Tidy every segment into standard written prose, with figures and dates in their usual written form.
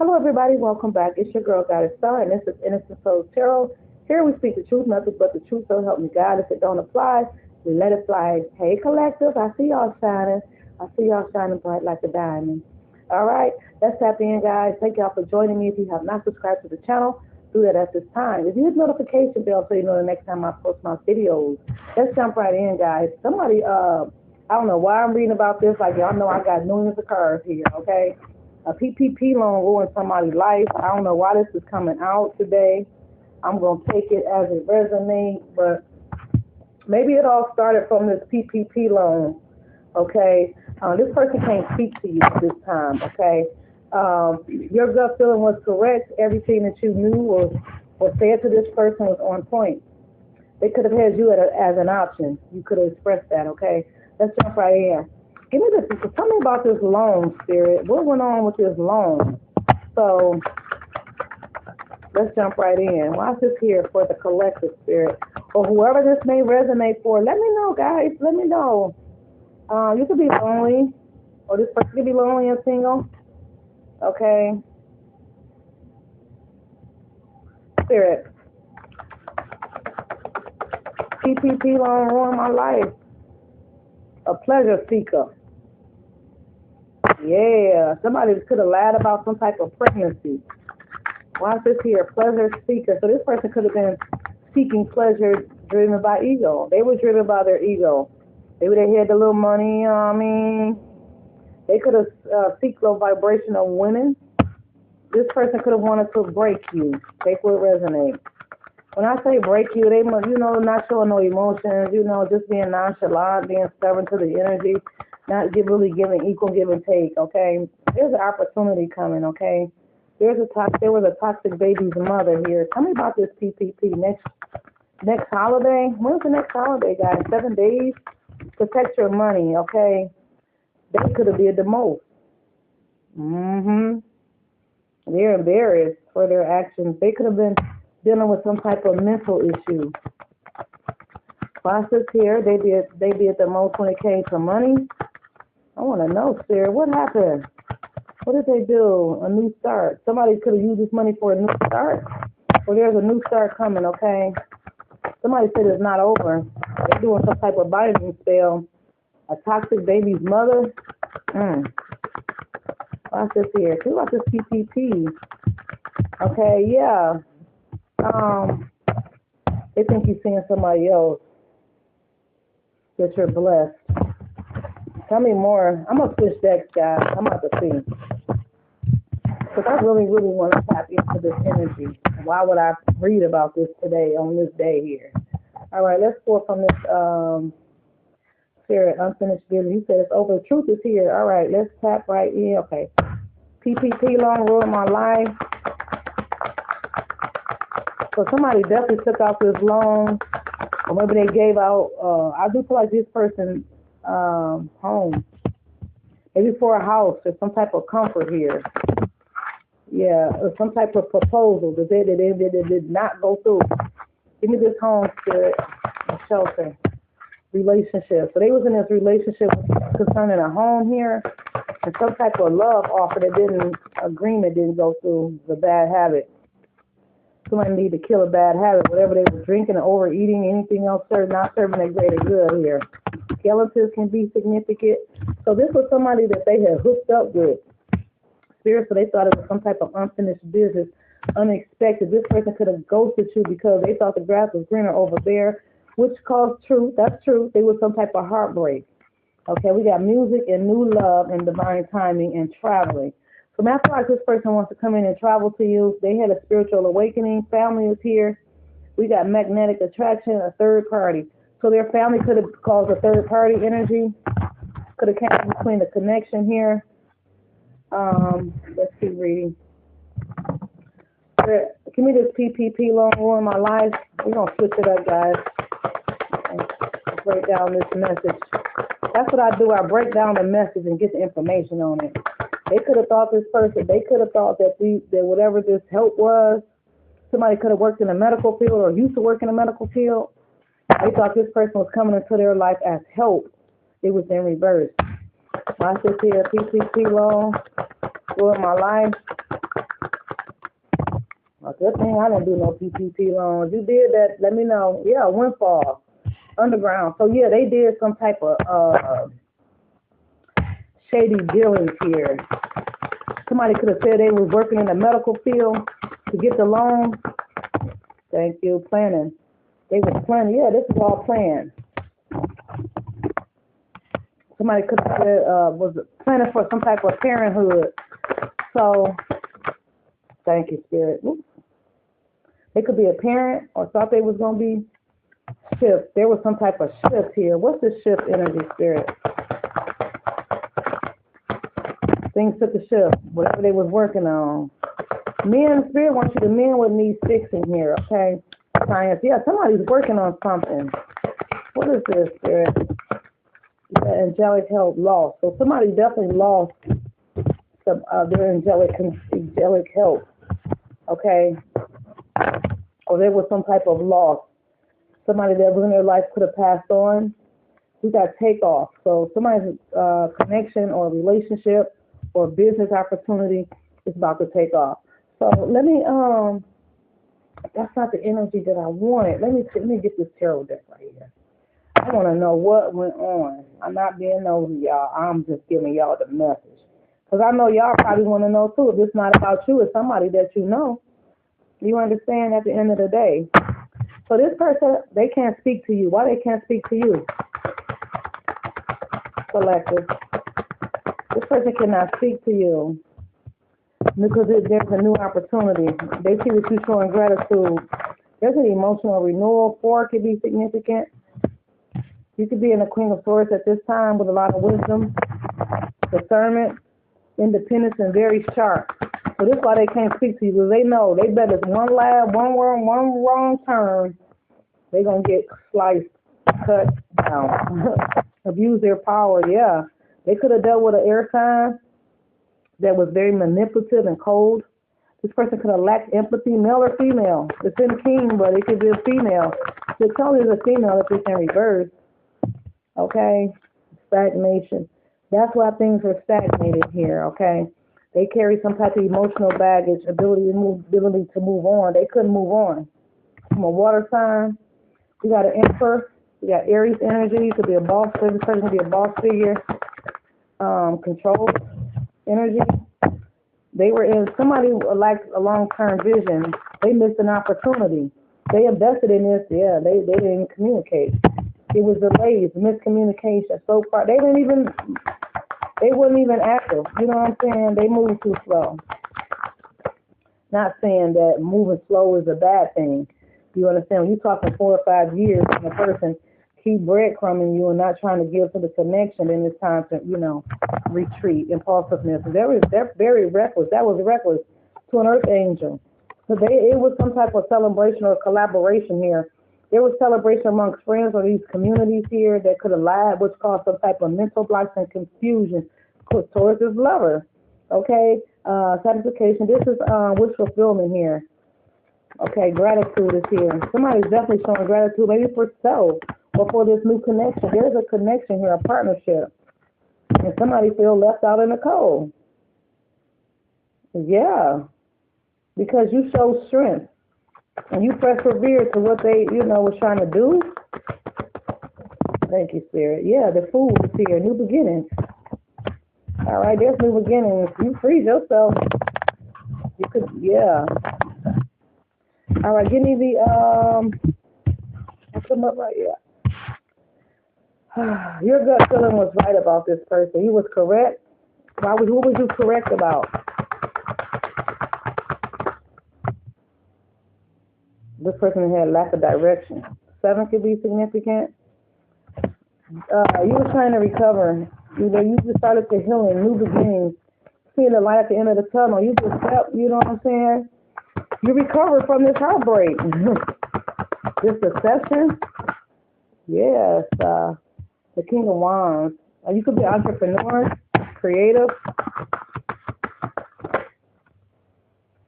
Hello, everybody. Welcome back. It's your girl, Goddess Star, and this is Innocent Soul Tarot. Here we speak the truth, nothing but the truth, so help me God. If it don't apply, we let it fly. Hey, collective, I see y'all shining. I see y'all shining bright like a diamond. All right, let's tap in, guys. Thank y'all for joining me. If you have not subscribed to the channel, do that at this time. If you hit the notification bell so you know the next time I post my videos, let's jump right in, guys. Somebody, I don't know why I'm reading about this. Like, y'all know I got millions of cards here, okay? A PPP loan ruined somebody's life. I don't know why this is coming out today. I'm going to take it as it resonates, but maybe it all started from this PPP loan, okay? This person can't speak to you at this time, okay? Your gut feeling was correct. Everything that you knew or said to this person was on point. They could have had you as an option. You could have expressed that, okay? Let's jump right in. Give me this. Tell me about this loan, Spirit. What went on with this loan? So let's jump right in. Watch this here for the collective, Spirit, or whoever this may resonate for. Let me know, guys. Let me know. You could be lonely, or this person could be lonely and single. Okay. Spirit. PPP loan ruined my life. A pleasure seeker. Yeah, somebody could have lied about some type of pregnancy. Watch this here, pleasure seeker. So this person could have been seeking pleasure driven by ego. They were driven by their ego. Maybe they had the little money, they could have seeked low vibrational women. This person could have wanted to break you. Take what resonates. When I say break you, they must, not showing no emotions, just being nonchalant, being stubborn to the energy, not really giving equal give and take, okay? There's an opportunity coming, okay? There was a toxic baby's mother here. Tell me about this PPP. Next holiday? When's the next holiday, guys? 7 days? Protect your money, okay? They could have did the most. They're embarrassed for their actions. They could have been dealing with some type of mental issue. Process here, they did the most when it came to money. I want to know, Spirit, what happened? What did they do? A new start. Somebody could have used this money for a new start. Well, there's a new start coming, okay? Somebody said it's not over. They're doing some type of binding spell. A toxic baby's mother. Watch this here. Think about this PPP. Okay, yeah. They think you're seeing somebody else that you're blessed. Tell me more. I'm going to switch decks, guys. I'm about to see. Because I really, really want to tap into this energy. Why would I read about this today on this day here? All right, let's pull from this Spirit, unfinished business. You said it's over. The truth is here. All right, let's tap right in. Okay. PPP loan ruined my life. So somebody definitely took out this loan, or maybe they gave out, I do feel like this person home, maybe for a house or some type of comfort here. Yeah, or some type of proposal that they did not go through. Give me this home, Spirit, a shelter, relationship. So they was in this relationship concerning a home here, and some type of love offer that agreement didn't go through, the bad habit. Somebody need to kill a bad habit, whatever they were drinking or overeating, anything else not serving their greater good here. Skeletons can be significant. So this was somebody that they had hooked up with. Spirit, so they thought it was some type of unfinished business, unexpected. This person could have ghosted you because they thought the grass was greener over there, which caused truth. That's true. They was some type of heartbreak. Okay, we got music and new love and divine timing and traveling. So I feel like this person wants to come in and travel to you. They had a spiritual awakening. Family is here. We got magnetic attraction, a third party. So their family could have caused a third party energy. Could have came between the connection here. Let's see, reading. Give me this PPP loan ruin my life. We're going to switch it up, guys. And break down this message. That's what I do. I break down the message and get the information on it. They could have thought they could have thought that whatever this help was, somebody could have worked in the medical field or used to work in the medical field. They thought this person was coming into their life as help. It was in reverse. Watch this here, PPP loan, ruined my life. Good thing I didn't do no PPP loans. You did that, let me know. Yeah, windfall, underground. So yeah, they did some type of shady dealings here. Somebody could have said they was working in the medical field to get the loan. Thank you, planning. They was planning. Yeah, this is all planned. Somebody could have said was planning for some type of parenthood. So, thank you, Spirit. Oops. They could be a parent or thought they was going to be shift. There was some type of shift here. What's this shift energy, Spirit? Things took a shift, whatever they was working on. Men, Spirit wants you to men would need fixing here, okay? Science, yeah, somebody's working on something. What is this, Spirit? Yeah, angelic help lost. So somebody definitely lost some their angelic help, okay? Or there was some type of loss. Somebody that was in their life could have passed on. We got takeoff. So somebody's connection or relationship or business opportunity is about to take off. So let me that's not the energy that I wanted. Let me get this tarot deck right here. I want to know what went on. I'm not being nosy, y'all. I'm just giving y'all the message. Because I know y'all probably want to know, too. If it's not about you, it's somebody that you know. You understand at the end of the day. So this person, they can't speak to you. Why they can't speak to you? Collective. This person cannot speak to you because there's a new opportunity. They see that you're showing gratitude. There's an emotional renewal. 4 could be significant. You could be in the Queen of Swords at this time with a lot of wisdom, discernment, independence, and very sharp. So this is why they can't speak to you, because they know they bet it's one wrong turn, they're going to get sliced, cut down, abuse their power. Yeah, they could have dealt with an air sign that was very manipulative and cold. This person could have lacked empathy, male or female. It's in king, but it could be a female. The tell is a female if it's in reverse. Okay, stagnation. That's why things are stagnated here. Okay, they carry some type of emotional baggage, ability to move on. They couldn't move on. From a water sign, we got an emperor. We got Aries energy. Could be a boss. This person could be a boss figure. Control energy. They were in, somebody lacked a long-term vision. They missed an opportunity. They invested in this. Yeah, they didn't communicate. It was delays, miscommunication. So far, they wasn't even active. You know what I'm saying? They moved too slow. Not saying that moving slow is a bad thing. You understand? When you're talking 4 or 5 years and a person keep breadcrumbing you and not trying to give to the connection, then it's time to, retreat. Impulsiveness. They're very reckless. That was reckless to an earth angel. So it was some type of celebration or collaboration here. There was celebration amongst friends or these communities here that could have lied, which caused some type of mental blocks and confusion towards this lover. Okay, satisfaction. This is wish fulfillment here. Okay, gratitude is here. Somebody's definitely showing gratitude, maybe for self or for this new connection. There's a connection here, a partnership, and somebody feels left out in the cold. Yeah, because you show strength. And you persevere to what they, was trying to do. Thank you, Spirit. Yeah, the Fool is here. New beginnings. All right, there's new beginnings. You freed yourself. You could, yeah. All right, give me the, I'll come up right here. Your gut feeling was right about this person. He was correct. Who was you correct about? This person had lack of direction. 7 could be significant. You were trying to recover. You just started to healing, new beginnings, seeing the light at the end of the tunnel. You just stepped, you know what I'm saying? You recovered from this heartbreak. This deception. Yes, the King of Wands. You could be an entrepreneur, creative.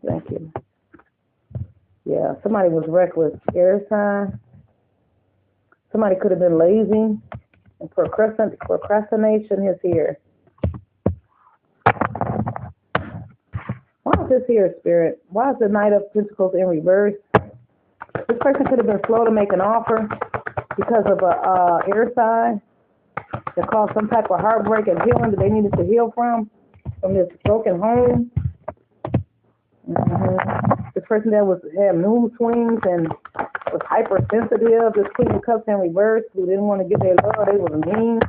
Thank you. Yeah, somebody was reckless. Air sign. Somebody could have been lazy. And procrastination is here. Why is this here, Spirit? Why is the Knight of Pentacles in reverse? This person could have been slow to make an offer because of a air sign that caused some type of heartbreak and healing that they needed to heal from this broken home. This person that had mood swings and was hypersensitive. This Queen of Cups in reverse, who didn't want to give their love. They was mean.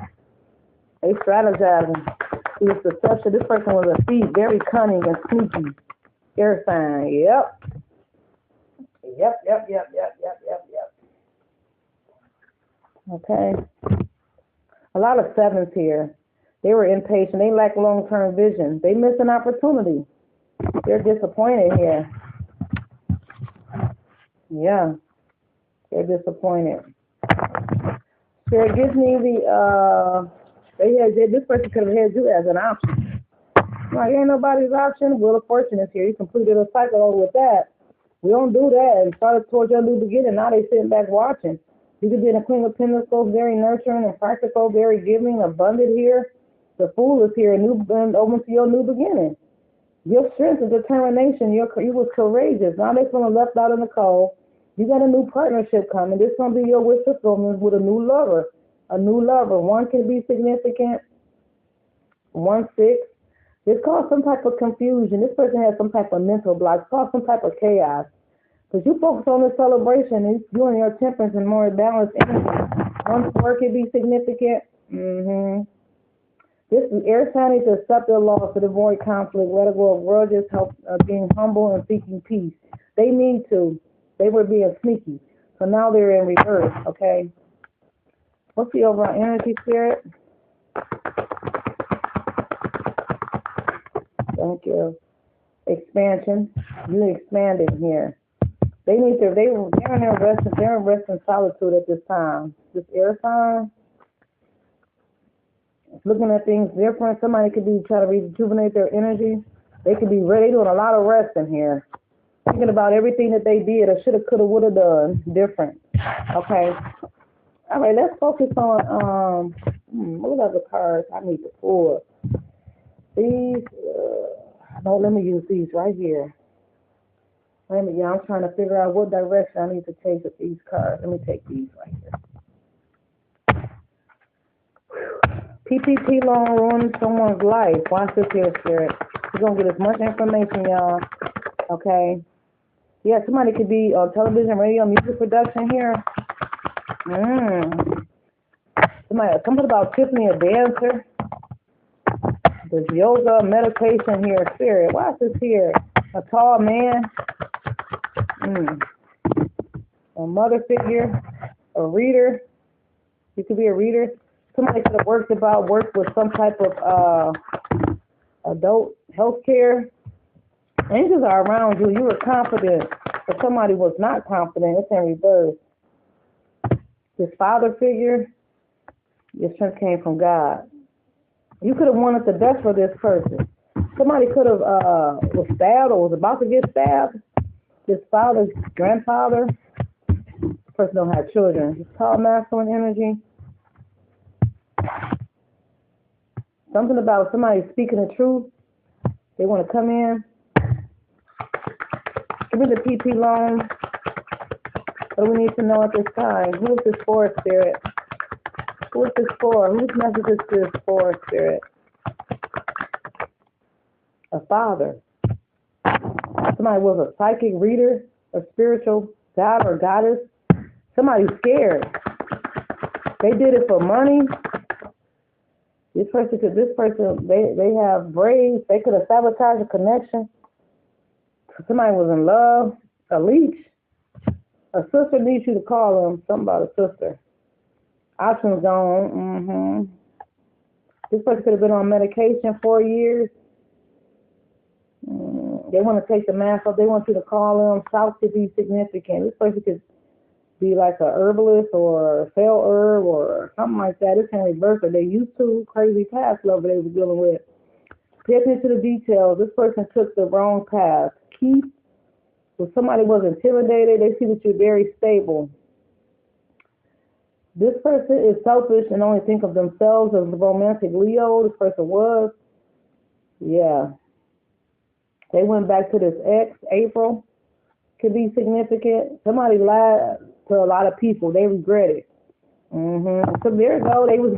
They strategizing. It was deception. This person was a thief, very cunning and sneaky. Air sign. Yep. Okay. A lot of sevens here. They were impatient. They lack long-term vision. They missed an opportunity. They're disappointed here. Yeah. They're disappointed. Spirit gives me this person could have had you as an option. Like, ain't nobody's option. Wheel of Fortune is here. You completed a cycle over with that. We don't do that and started towards your new beginning. Now they sitting back watching. You could be in a Queen of Pentacles, very nurturing and practical, very giving, abundant here. The Fool is here, and open to your new beginning. Your strength and determination, you was courageous. Now they're feeling left out in the cold. You got a new partnership coming. This is going to be your wish fulfillment with a new lover. A new lover. One can be significant. 1-6. This caused some type of confusion. This person has some type of mental block. It's caused some type of chaos. Because you focus on the celebration, and you and your temperance and more balanced energy. 1-4 can be significant. This air sign needs to accept their loss to avoid conflict, let go of grudges, help being humble and seeking peace. They need to. They were being sneaky. So now they're in reverse, okay? What's the overall energy, Spirit? Thank you. Expansion. You expanded here. They're in their rest and solitude at this time. This air sign. Looking at things different. Somebody could be trying to rejuvenate their energy. They could be ready, doing a lot of resting here. Thinking about everything that they did or shoulda, coulda, woulda done different. Okay. All right, let's focus on, what other cards I need to pull? These, no, let me use these right here. Wait a minute, yeah, I'm trying to figure out what direction I need to take with these cards. Let me take these right here. PPP loan ruining someone's life. Watch this here, Spirit. We're going to get as much information, y'all. Okay. Yeah, somebody could be on television, radio, music production here. Something about Tiffany, a dancer. There's yoga, meditation here, Spirit. Watch this here. A tall man. A mother figure. A reader. You could be a reader. Somebody could have worked with some type of adult health care. Angels are around you. You were confident, but somebody was not confident. It's in reverse. This father figure, your strength came from God. You could have wanted the best for this person. Somebody could have was stabbed or was about to get stabbed. This father's grandfather. This person don't have children. This tall masculine energy. Something about somebody speaking the truth. They want to come in. Give me the PP loan. What do we need to know at this time? Who is this for, Spirit? Who is this for? Whose message is this for, Spirit? A father. Somebody was a psychic reader, a spiritual god or goddess. Somebody's scared. They did it for money. This person, they have braids. They could have sabotaged a connection. Somebody was in love. A leech. A sister needs you to call them. Something about a sister. Options gone. This person could have been on medication 4 years. They want to take the mask off. They want you to call them. South could be significant. This person could be like a herbalist or a sale herb or something like that. It's in reverse. They used to crazy past love they were dealing with. Pay attention to the details. This person took the wrong path. Keep. If somebody was intimidated, they see that you're very stable. This person is selfish and only think of themselves as a romantic Leo. This person was. Yeah. They went back to this ex, April, could be significant. Somebody lied to a lot of people. They regret it. Some years ago, they was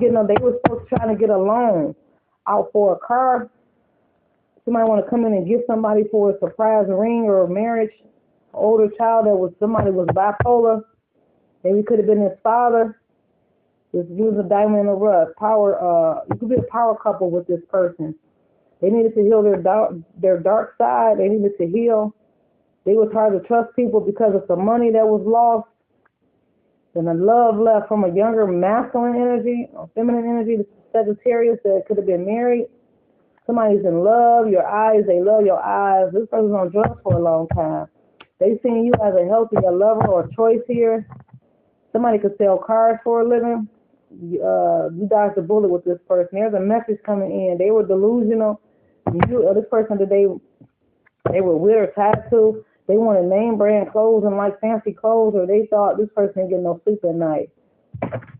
supposed to trying to get a loan out for a car. Somebody want to come in and give somebody for a surprise ring or a marriage. An older child somebody was bipolar. Maybe it could have been his father. Just use a diamond in the rough. You could be a power couple with this person. They needed to heal their dark side. They needed to heal. They was hard to trust people because of some money that was lost. And the love left from a younger masculine energy or feminine energy, the Sagittarius that could have been married. Somebody's in love. Your eyes, they love your eyes. This person's on drugs for a long time. They seen you as a healthy, a lover or a choice here. Somebody could sell cars for a living. You dodged the bullet with this person. There's a message coming in. They were delusional. This person that they were with or tied to, they wanted name brand clothes and like fancy clothes, or they thought this person didn't get no sleep at night.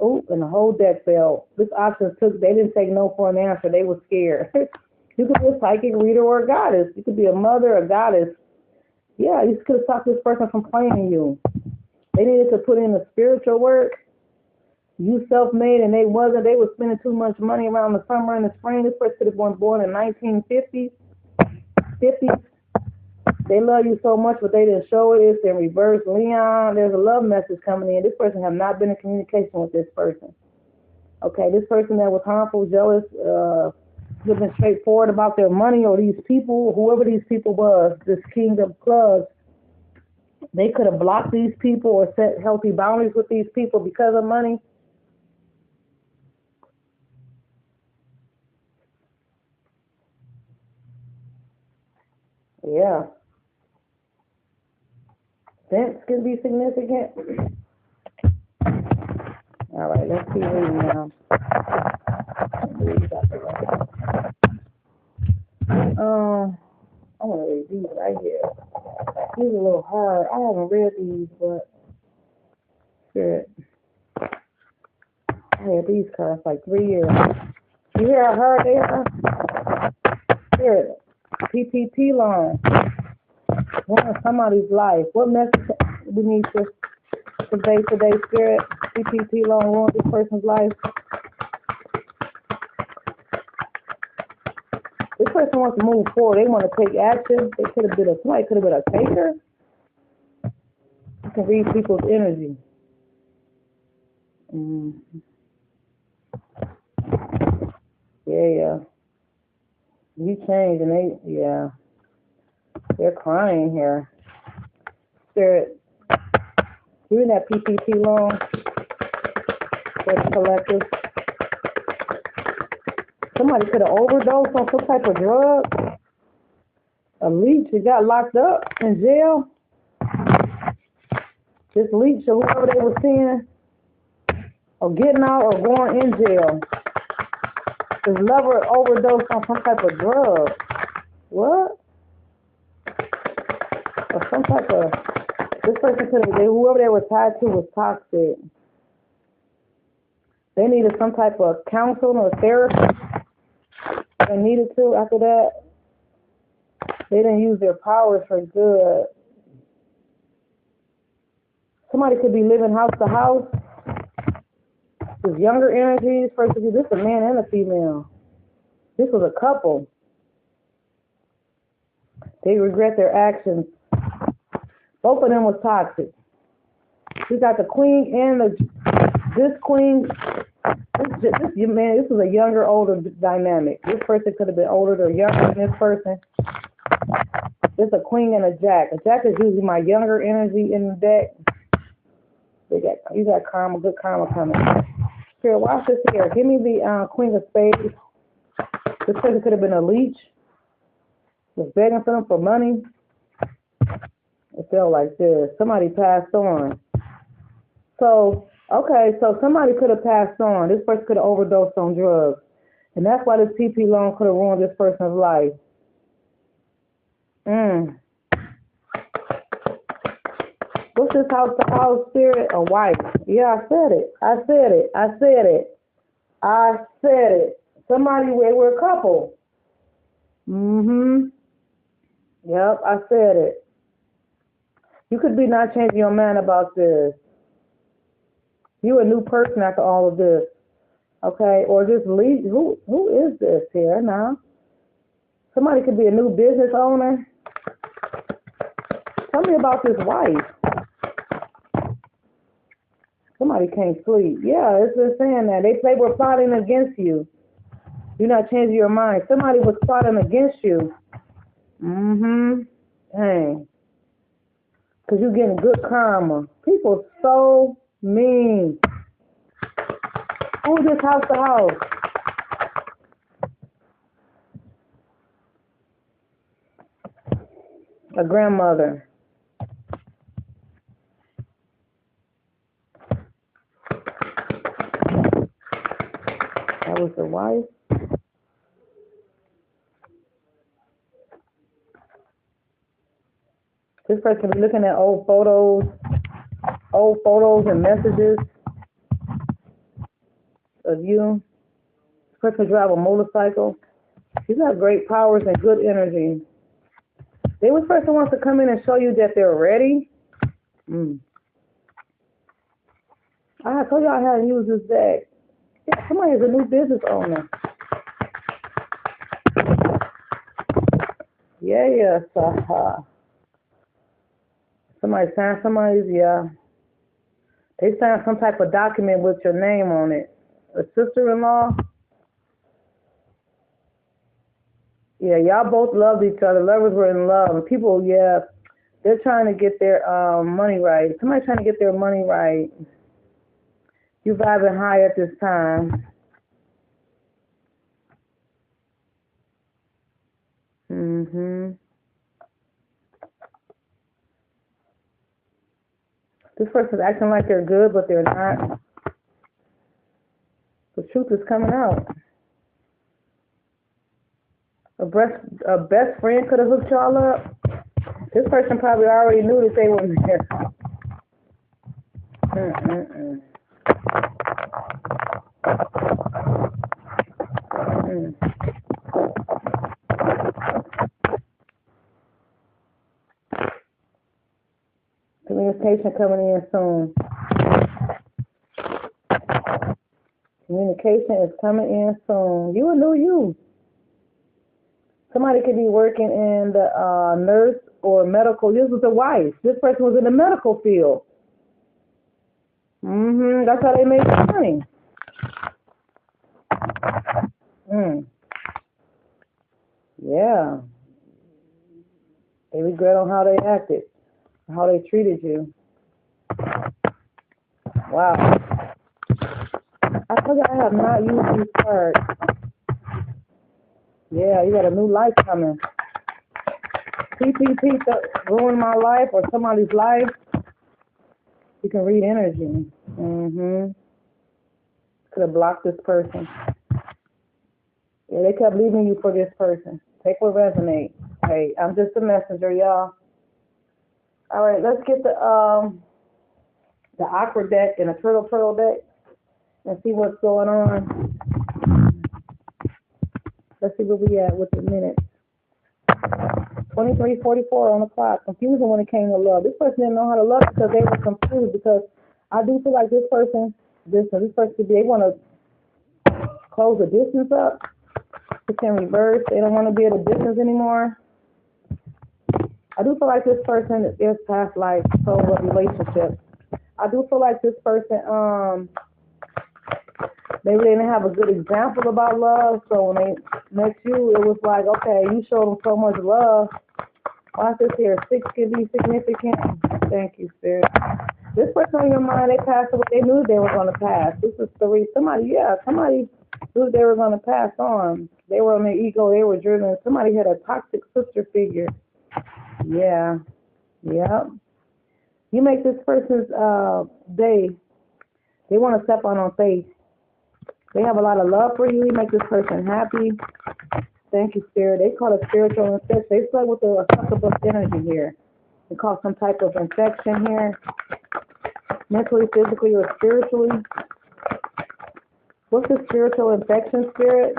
Ooh, and the whole deck fell. This option they didn't take no for an answer. They were scared. You could be a psychic reader or a goddess. You could be a mother, a goddess. Yeah, you could have stopped this person from playing you. They needed to put in the spiritual work. You self-made and they wasn't. They were spending too much money around the summer and the spring. This person could have been born in 1950s, 50s. They love you so much, but they didn't show it. It's in reverse. Leon, there's a love message coming in. This person have not been in communication with this person. Okay, this person that was harmful, jealous, have been straightforward about their money, or these people, whoever these people was, this king of clubs, they could have blocked these people or set healthy boundaries with these people because of money. Yeah. Sense can be significant. All right, let's keep reading now. I want to read these right here. These are a little hard. I haven't read these, but Spirit, I had these cards like 3 years. You hear how hard they are? Spirit, PPP loan. One of somebody's life. What message we need to convey today, Spirit? PPP loan ruined this person's life. This person wants to move forward. They want to take action. Somebody could have been a taker. You can read people's energy. Yeah. You change and they're crying here. Spirit, giving that PPP loan for the collective. Somebody could have overdosed on some type of drug. A leech that got locked up in jail. This leech or whoever they were seeing, or getting out or going in jail. This lover overdosed on some type of drug. What? Or some type of, this person could have, whoever they were tied to was toxic. They needed some type of counseling or therapy. They needed to after that. They didn't use their powers for good. Somebody could be living house to house. This younger energy, this is a man and a female. This was a couple. They regret their actions. Both of them was toxic. We got the queen and this queen. This was a younger, older dynamic. This person could have been older or younger than this person. There's a queen and a jack. A jack is usually my younger energy in the deck. You got karma, good karma coming. Here, watch this here. Give me the queen of spades. This person could have been a leech. Was begging for them for money. It felt like this. Somebody passed on. So somebody could have passed on. This person could have overdosed on drugs. And that's why this PP loan could have ruined this person's life. What's this house to house, Spirit? A wife. Yeah, I said it. Somebody, we're a couple. Yep, I said it. You could be not changing your mind about this. You a new person after all of this, okay? Or just leave. Who is this here now? Somebody could be a new business owner. Tell me about this wife. Somebody can't sleep. Yeah, it's been saying that. They were plotting against you. You're not changing your mind. Somebody was plotting against you. Mm-hmm. Dang. Because you're getting good karma. People so mean. Who's this house to house? A grandmother. That was the wife. This person be looking at old photos and messages of you. This person drive a motorcycle. You have great powers and good energy. This person wants to come in and show you that they're ready. I told y'all how to use this deck. Yeah, somebody is a new business owner. Yes. Somebody signed they signed some type of document with your name on it. A sister-in-law. Yeah, y'all both loved each other. Lovers were in love. And people, they're trying to get their money right. Somebody's trying to get their money right. You vibing high at this time. This person's acting like they're good, but they're not. The truth is coming out. A best friend could have hooked y'all up. This person probably already knew that they were there. Communication coming in soon. Communication is coming in soon. You knew you. Somebody could be working in the nurse or medical. This was a wife. This person was in the medical field. That's how they make money. Yeah. They regret on how they acted, how they treated you. Wow. I told you I have not used these cards. Yeah, you got a new life coming. PPP ruined my life or somebody's life. You can read energy. Could have blocked this person. Yeah, they kept leaving you for this person. Take what resonates. Hey, I'm just a messenger, y'all. All right, let's get the aqua deck and a turtle deck and see what's going on. Let's see where we at with the minutes. 23:44 on the clock. Confusion when it came to love. This person didn't know how to love because they were confused. Because I do feel like this person could be, they want to close the distance up. It's in reverse. They don't want to be in a distance anymore. I do feel like this person is past life, soul of relationship. I do feel like this person, they didn't have a good example about love. So when they met you, it was like, okay, you showed them so much love. Watch this here. 6 could be significant. Thank you, Spirit. This person on your mind, they passed away. They knew they were going to pass. This is 3. Somebody knew they were going to pass on. They were on their ego. They were driven. Somebody had a toxic sister figure. Yeah. You make this person's day. They want to step on faith. They have a lot of love for you. You make this person happy. Thank you, Spirit. They call it spiritual infection. They play with the succubus energy here. They call some type of infection here. Mentally, physically, or spiritually. What's the spiritual infection, Spirit?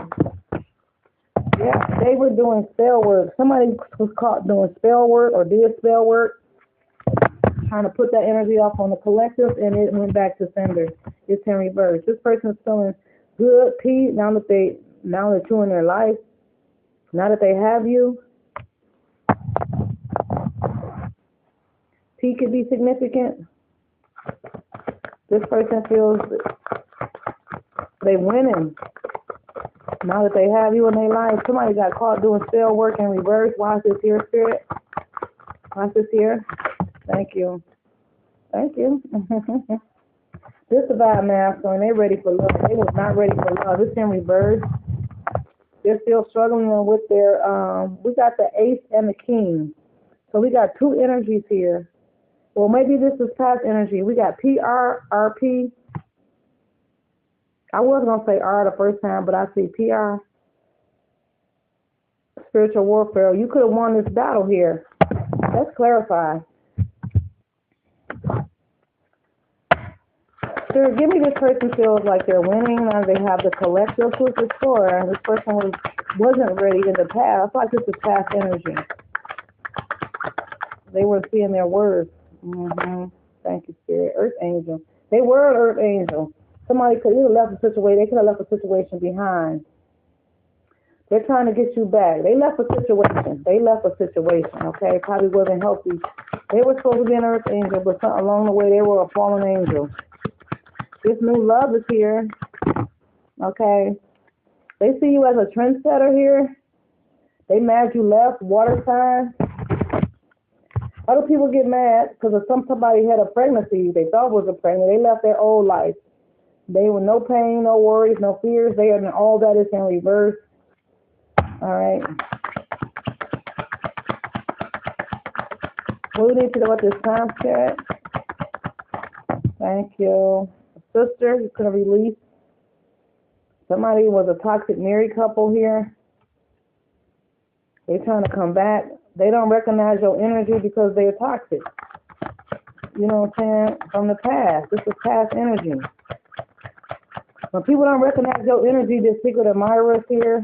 Yeah, they were doing spell work. Somebody was caught doing spell work or did spell work, trying to put that energy off on the collective, and it went back to sender. It's in reverse. This person is feeling good, peace, now that you're in their life, now that they have you. P could be significant. This person feels they winning. Now that they have you in their life, somebody got caught doing spell work in reverse. Watch this here, Spirit. Watch this here. Thank you. Thank you. This is about masculine. They ready for love. They was not ready for love. It's in reverse. They're still struggling with their, we got the ace and the king. So we got two energies here. Well, maybe this is past energy. We got PRRP. I was going to say R the first time, but I see PR. Spiritual warfare. You could have won this battle here. Let's clarify. Sure, give me this person feels like they're winning and they have the collective. Who's the score? This person wasn't ready in the past. I feel like this is past energy. They weren't seeing their words. Thank you, Spirit. Earth angel. They were an earth angel. Somebody could have left a situation. They could have left a situation behind. They're trying to get you back. They left a situation. Okay? Probably wasn't healthy. They were supposed to be an earth angel, but along the way they were a fallen angel. This new love is here. Okay? They see you as a trendsetter here. They mad you left. Water sign. Other people get mad because of somebody had a pregnancy they thought was a pregnant. They left their old life. They were no pain, no worries, no fears. They are all that is in reverse. All right. What do we need to know about this time, Spirit? Thank you. Sister, you could have released. Somebody was a toxic married couple here. They're trying to come back. They don't recognize your energy because they're toxic. You know what I'm saying? From the past. This is past energy. When people don't recognize your energy, the secret admirers here,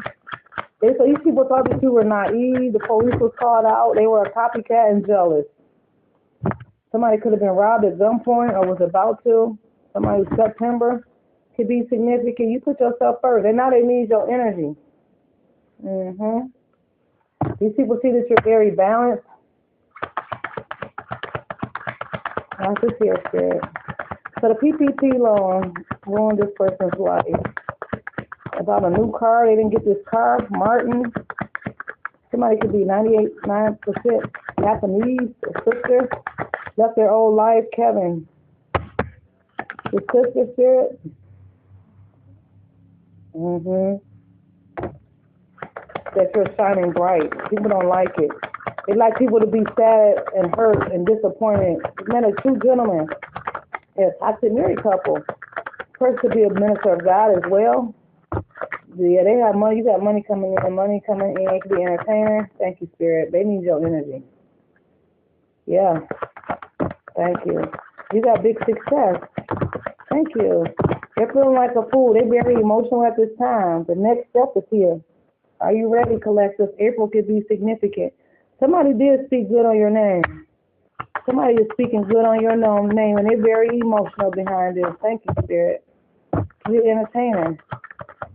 so these people thought that you were naive. The police was called out. They were a copycat and jealous. Somebody could have been robbed at gunpoint or was about to. Somebody's September could be significant. You put yourself first. And now they need your energy. These people see that you're very balanced. That's this here, Spirit. So the PPP loan ruined this person's life. About a new car, they didn't get this car. Martin. Somebody could be 98.9% Japanese. A sister left their old life. Kevin. The sister, Spirit. That you're shining bright. People don't like it. They like people to be sad and hurt and disappointed. Men are two gentlemen. A toxic married couple. First could be a minister of God as well. Yeah, they have money. You got money coming in. It could be entertainer. Thank you, Spirit. They need your energy. Yeah. Thank you. You got big success. Thank you. They're feeling like a fool. They're very emotional at this time. The next step is here. Are you ready, collective? April could be significant. Somebody did speak good on your name. Somebody is speaking good on your name, and they're very emotional behind this. Thank you, Spirit. You're entertaining.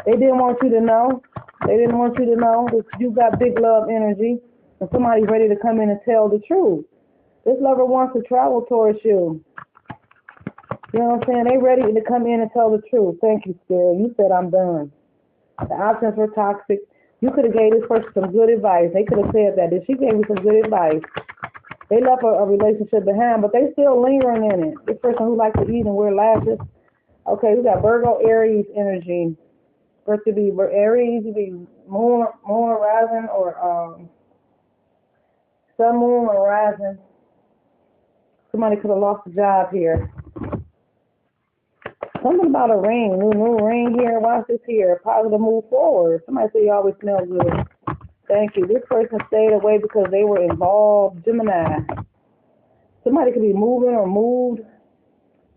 They didn't want you to know. They didn't want you to know that you got big love energy, and somebody's ready to come in and tell the truth. This lover wants to travel towards you. You know what I'm saying? They ready to come in and tell the truth. Thank you, Spirit. You said I'm done. The options were toxic. You could have gave this person some good advice. They could have said that. She gave you some good advice. They left a relationship behind, but they still lingering in it. This person who likes to eat and wear lashes. Okay, we got Virgo, Aries energy. First to be Aries, to be moon rising, or sun, moon, or rising. Somebody could have lost a job here. Something about a ring, new ring here. Watch this here. Positive move forward. Somebody say you always smell good. Thank you. This person stayed away because they were involved. Gemini. Somebody could be moving or moved.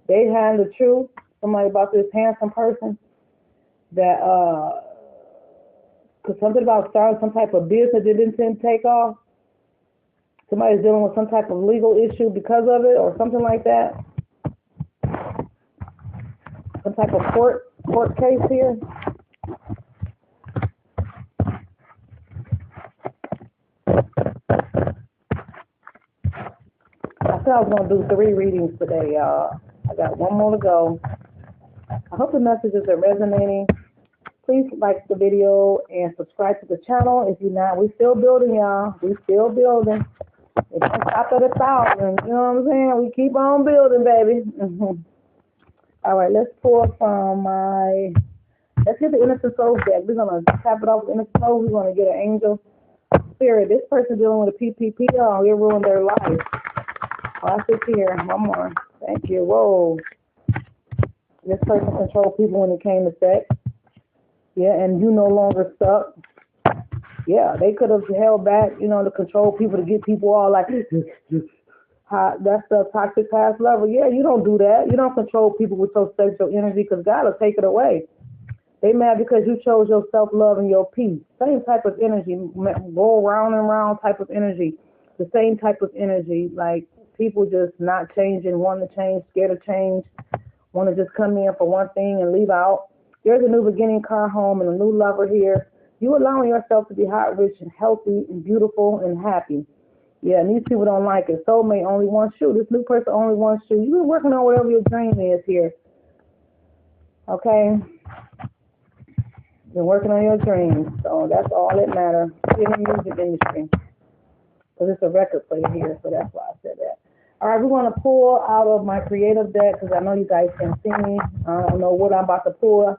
They had the truth. Somebody about this handsome person that Cause something about starting some type of business that didn't take off. Somebody's dealing with some type of legal issue because of it, or something like that. Some type of court case here. I said I was gonna do 3 readings today, y'all. I got 1 more to go. I hope the messages are resonating. Please like the video and subscribe to the channel. If you're not, we still building, y'all. We still building. It don't stop at 1,000. You know what I'm saying? We keep on building, baby. All right, let's pull from let's get the Innocent Souls deck. We're going to tap it off with Innocent Souls. We're going to get an angel spirit. This person dealing with a PPP. Oh, it ruined their life. Watch this here. 1 more. Thank you. Whoa. This person controlled people when it came to sex. Yeah, and you no longer stuck. Yeah, they could have held back, to control people, to get people all like, that's the toxic past lover. Yeah, you don't do that. You don't control people with your sexual energy because God will take it away. They mad because you chose your self-love and your peace. Same type of energy, go round and round type of energy. The same type of energy, like people just not changing, wanting to change, scared of change, want to just come in for one thing and leave out. There's a new beginning, car home, and a new lover here. You allowing yourself to be hot, rich, and healthy, and beautiful, and happy. Yeah, and these people don't like it. Soulmate only wants you. This new person only wants you. You've been working on whatever your dream is here. Okay? Been working on your dreams. So that's all that matters. In the music industry. Because it's a record player here, so that's why I said that. All right, we're going to pull out of my creative deck because I know you guys can see me. I don't know what I'm about to pull.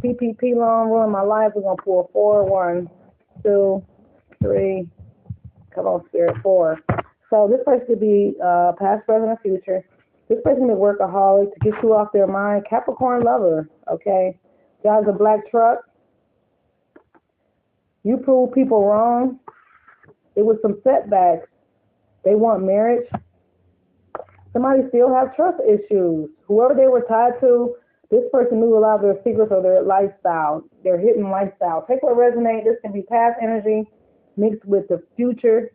PPP long run my life. We're going to pull 4. 1, 2, 3. Come on, Spirit. 4. So this person could be past, present, or future. This person is workaholic to get you off their mind. Capricorn lover, okay? Drives a black truck. You prove people wrong. It was some setbacks. They want marriage. Somebody still have trust issues. Whoever they were tied to, this person knew a lot of their secrets or their lifestyle, their hidden lifestyle. Take what resonates. This can be past energy mixed with the future.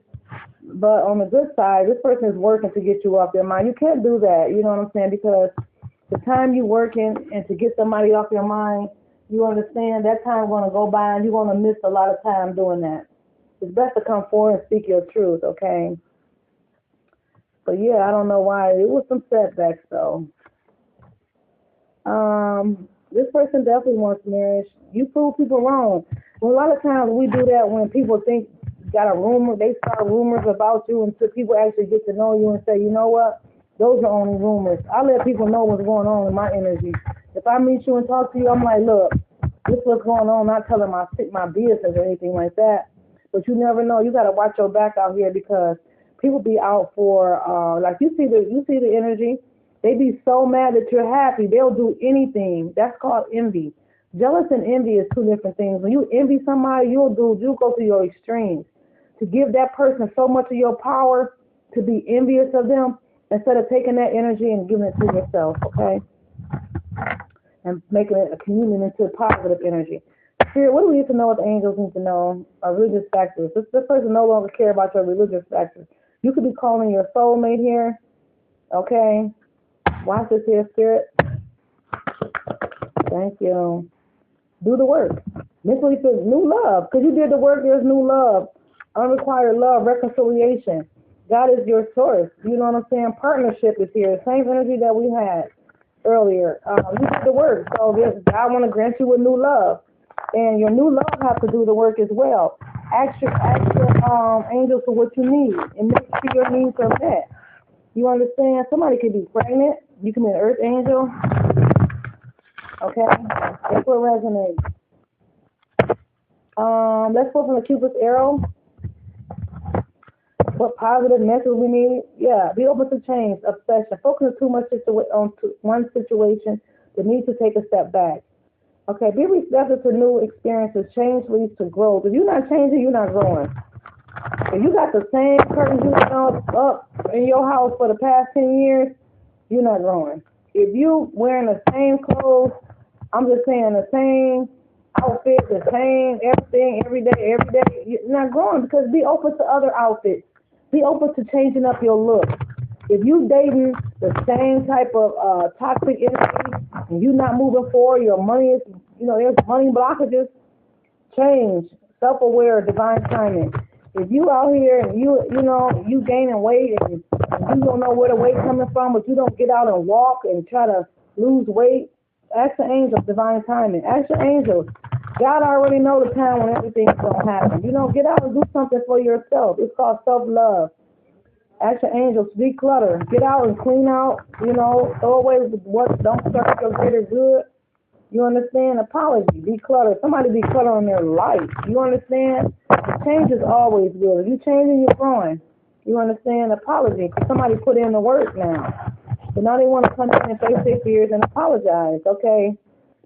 But on the good side, this person is working to get you off their mind. You can't do that, you know what I'm saying? Because the time you're working and to get somebody off your mind, you understand that time going to go by and you're going to miss a lot of time doing that. It's best to come forward and speak your truth, okay? But yeah, I don't know why. It was some setbacks though. This person definitely wants marriage. You prove people wrong. Well, a lot of times we do that when people think got a rumor, they start rumors about you until people actually get to know you and say, you know what, those are only rumors. I let people know what's going on in my energy. If I meet you and talk to you, I'm like, look, this is what's going on. Not telling my business or anything like that. But you never know. You got to watch your back out here because people be out for, like you see the energy. They be so mad that you're happy. They'll do anything. That's called envy. Jealous and envy is 2 different things. When you envy somebody, you'll go to your extremes. To give that person so much of your power to be envious of them instead of taking that energy and giving it to yourself, okay? And making it a communion into positive energy. Spirit, what do we need to know what the angels need to know? Religious factors. This person no longer care about your religious factors. You could be calling your soulmate here, okay? Watch this here, Spirit. Thank you. Do the work. Mentally fit, new love. Because you did the work, there's new love. Unrequired love, reconciliation. God is your source. You know what I'm saying? Partnership is here. The same energy that we had earlier. You did the work. So God want to grant you a new love. And your new love have to do the work as well. Ask your angels for what you need. And make sure your needs are met. You understand? Somebody could be pregnant. You can be an earth angel. Okay? That's what resonates. Let's go from the Cupid's arrow. What positive message we need? Yeah, be open to change, obsession. Focus too much on one situation. The need to take a step back. Okay, be receptive to new experiences. Change leads to growth. If you're not changing, you're not growing. If you got the same curtains you up in your house for the past 10 years, you're not growing. If you wearing the same clothes, I'm just saying the same outfits, the same, everything, every day, every day. You're not growing because be open to other outfits. Be open to changing up your look. If you dating the same type of toxic energy and you not moving forward, your money is, there's money blockages, change, self-aware, divine timing. If you out here and you gaining weight and you don't know where the weight coming from, but you don't get out and walk and try to lose weight, ask the angels, divine timing. Ask your angels. God already know the time when everything's gonna happen. Get out and do something for yourself. It's called self-love. Ask your angels, declutter. Get out and clean out, throw away what don't serve your greater good. You understand? Apology, declutter. Somebody decluttering their life. You understand? The change is always good. If you changing, you're growing. You understand? Apology. Somebody put in the work now. But now they want to come in and face their fears and apologize. Okay?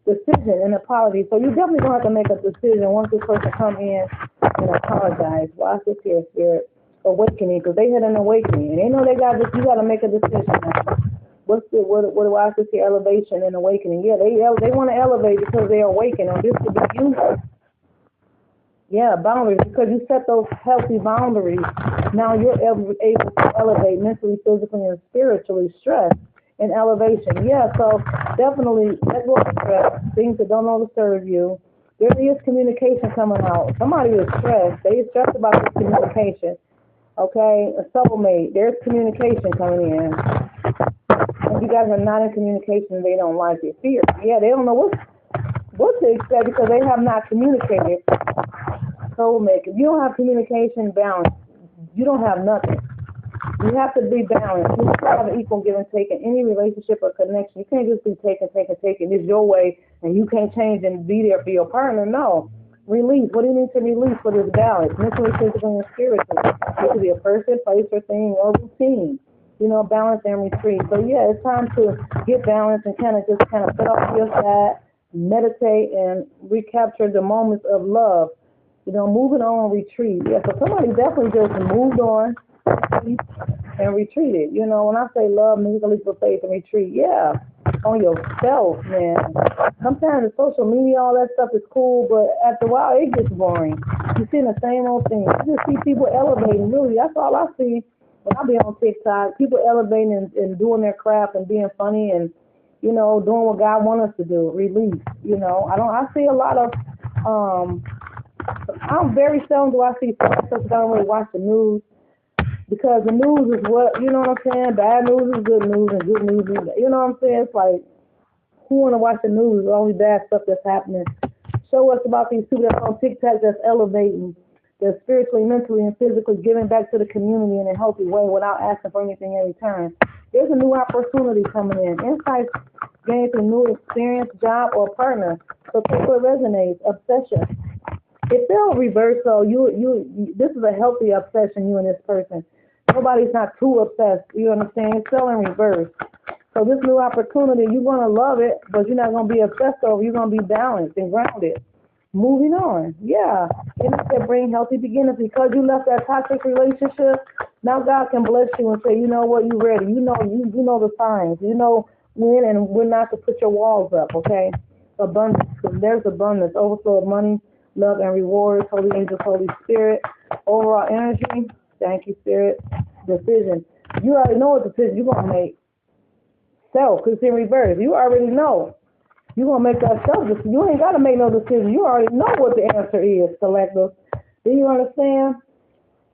Decision and apology. So you definitely gonna have to make a decision once this person come in and apologize. Watch this here, spirit. Awakening, because they had an awakening. And they know they got this, you gotta make a decision now. What do I see here? Elevation and awakening. Yeah, they want to elevate because they awaken. And this could be you. Yeah, boundaries, because you set those healthy boundaries. Now you're able to elevate mentally, physically, and spiritually. Stress and elevation. Yeah, so definitely let go of stress, things that don't serve you. There is communication coming out. Somebody is stressed. They are stressed about this communication. Okay, a soulmate. There's communication coming in. If you guys are not in communication, they don't like it. Fear. Yeah, they don't know what to expect because they have not communicated. Soulmate. If you don't have communication balance, you don't have nothing. You have to be balanced. You have to have an equal give and take in any relationship or connection. You can't just be taking. It's your way, and you can't change and be there for your partner. No. Release. What do you need to release for this balance? Mentally, physically, and spiritually. It could be a person, place, or thing, or routine. Balance and retreat. So yeah, it's time to get balance and kind of put off your side, meditate, and recapture the moments of love. Moving on, retreat. Yeah, so somebody definitely just moved on and retreated. When I say love, means a leap of faith and retreat. Yeah, on yourself, man. Sometimes the social media, all that stuff is cool, but after a while, it gets boring. You see the same old thing. You just see people elevating. Really, that's all I see. When I be on TikTok, people elevating and doing their craft and being funny and, doing what God wants us to do, release, I see a lot of, I'm very seldom do I see stuff because I don't really watch the news because the news is what, you know what I'm saying? Bad news is good news and good news is, you know what I'm saying? It's like, who want to watch the news? It's only bad stuff that's happening. Show us about these people that's on TikTok that's elevating. They're spiritually, mentally, and physically giving back to the community in a healthy way without asking for anything in return. There's a new opportunity coming in. Insights gained through new experience, job, or partner. So take what resonates. Obsession. It felt reversed, so this is a healthy obsession, you and this person. Nobody's not too obsessed, you understand? It's still in reverse. So this new opportunity, you're going to love it, but you're not going to be obsessed over it. You're going to be balanced and grounded. Moving on. Yeah. And it said bring healthy beginnings. Because you left that toxic relationship, now God can bless you and say, you know what, you ready. You know the signs. You know when and when not to put your walls up, okay? Abundance. Because there's abundance. Overflow of money, love, and rewards. Holy angels, Holy Spirit. Overall energy. Thank you, Spirit. Decision. You already know what decision you're going to make. Self, because it's in reverse. You already know. You're going to make that self decision. You ain't got to make no decision. You already know what the answer is, collective. Do you understand?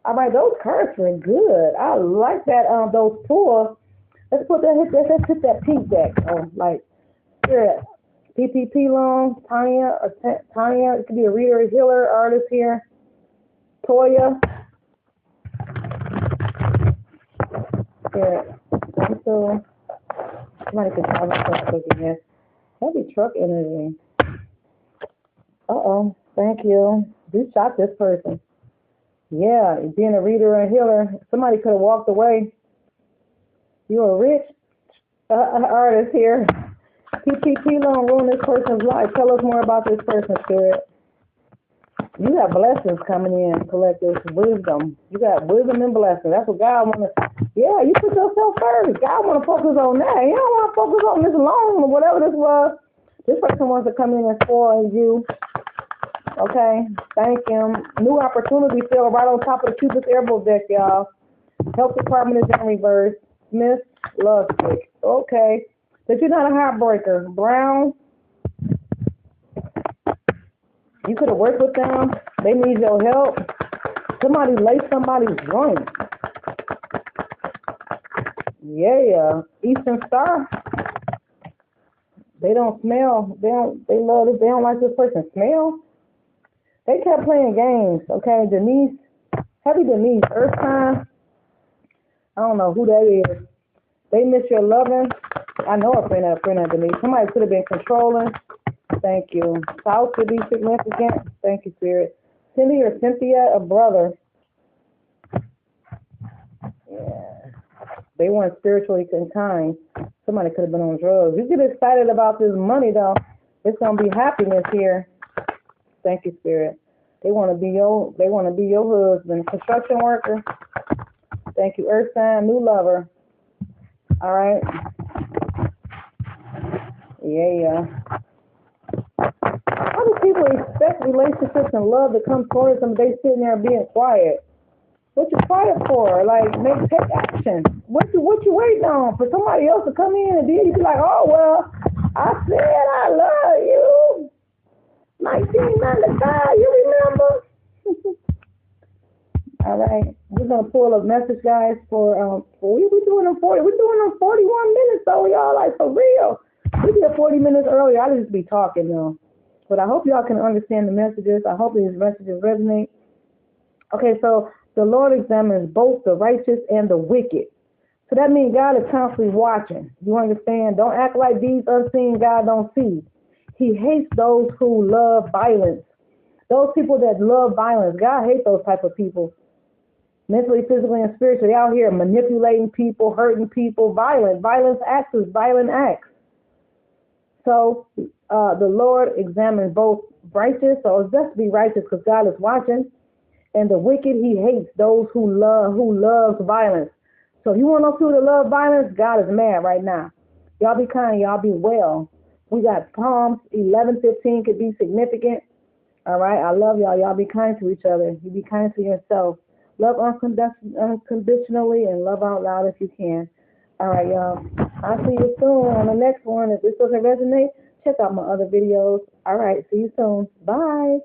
All right, those cards were good. I like that. Those four. Let's hit that pink deck. Like, Spirit. PPP loan, Tanya. It could be a reader, a healer, artist here. Toya. Spirit. So, somebody can tell me something here. Heavy truck energy. Uh-oh. Thank you. You shot this person. Yeah, being a reader and healer, somebody could have walked away. You're a rich artist here. PPP loan ruin this person's life. Tell us more about this person, Spirit. You got blessings coming in, collective wisdom. You got wisdom and blessings. That's what God wants to. Yeah, you put yourself first. God want to focus on that. He don't want to focus on this loan or whatever this was. This person wants to come in and spoil you. Okay, thank him. New opportunity fell right on top of the Cupid's elbow deck, y'all. Health department is in reverse. Smith, love stick. Okay. But you're not a heartbreaker. Brown, you could have worked with them. They need your help. Somebody laced somebody's joint. Yeah. Eastern Star. They don't smell. They love this. They don't like this person smell. They kept playing games. Okay, Denise, heavy Denise, Earth Time. I don't know who that is. They miss your loving. I know a friend of Denise. Somebody could have been controlling. Thank you. South could be significant. Thank you, Spirit. Cindy or Cynthia, a brother. Yeah. They weren't spiritually kind. Somebody could have been on drugs. You get excited about this money, though. It's gonna be happiness here. Thank you, Spirit. They want to be your husband, construction worker. Thank you, Earth sign, new lover. All right. Yeah. How do people expect relationships and love to come towards them? They sitting there being quiet. What you quiet for? Like, take action. What you waiting on? For somebody else to come in and then you be like, oh well, I said I love you. 1995, you remember? All right, we're gonna pull a message, guys. For we doing them 40. We're doing them 41 minutes, though, y'all. Like for real. We did 40 minutes earlier. I just be talking though. But I hope y'all can understand the messages. I hope these messages resonate. Okay, so the Lord examines both the righteous and the wicked. So that means God is constantly watching. You understand? Don't act like these unseen God don't see. He hates those who love violence. Those people that love violence, God hates those type of people. Mentally, physically, and spiritually, out here manipulating people, hurting people, violence acts is violent acts. So the Lord examines both righteous, so it's best to be righteous because God is watching, and the wicked He hates those who loves violence. So if you want those people to love violence, God is mad right now. Y'all be kind, y'all be well. We got Psalms 11:15 could be significant. All right, I love y'all. Y'all be kind to each other. You be kind to yourself. Love unconditionally and love out loud if you can. All right, y'all. I'll see you soon on the next one. If this doesn't resonate, check out my other videos. All right, see you soon. Bye.